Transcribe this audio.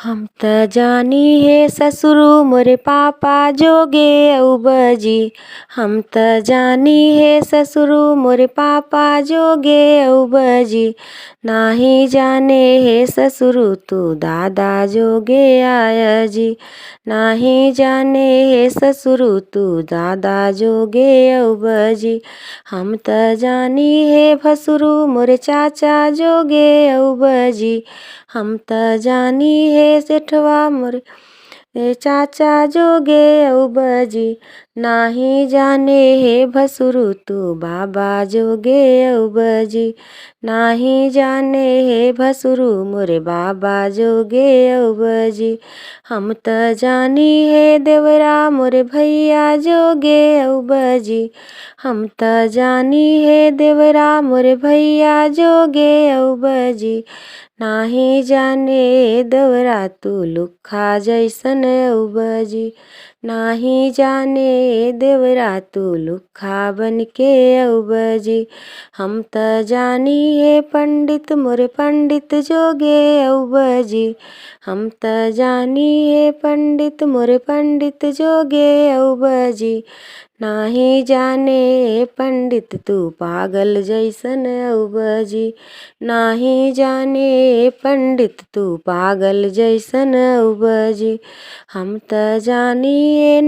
हम त जानी हे ससुरु मोरे पापा जोगे अउबजी। हम त जानी हे ससुरु मोरे पापा जोगे अउबजी। नाही जाने हे ससुरु तू दादा जोगे आयजी। नाही जाने हे ससुरु तू दादा जोगे अउबजी। हम त जानी हे भसुरु मोरे चाचा जोगे अउबजी। हम त जानी हे सेठवा मोरे चाचा जोगे अउबजी। नाही जाने हे भसुरु तू बाबा जोगे अउबजी। नाही जाने हे भसुरु मोरे बाबा जोगे अउबजी। हम त जानी हे देवरा मोरे भैया जोगे अउबजी। हम त जानी हे देवरा मोरे भैया जोगे अउबजी। नाही जाने देवरा तू लुखा जैसन अउबजी। नाही जाने देवरा तू लुखा बनके अउबजी। हम त जानी हे पंडित मोरे पंडित जोगे अउबजी। हम त जानी हे पंडित मोरे पंडित जोगे अउबजी। नाही जाने पंडित तू पागल जैसन अउबजी। नाही जाने पंडित तू पागल जैसन अउबजी। हम त जानी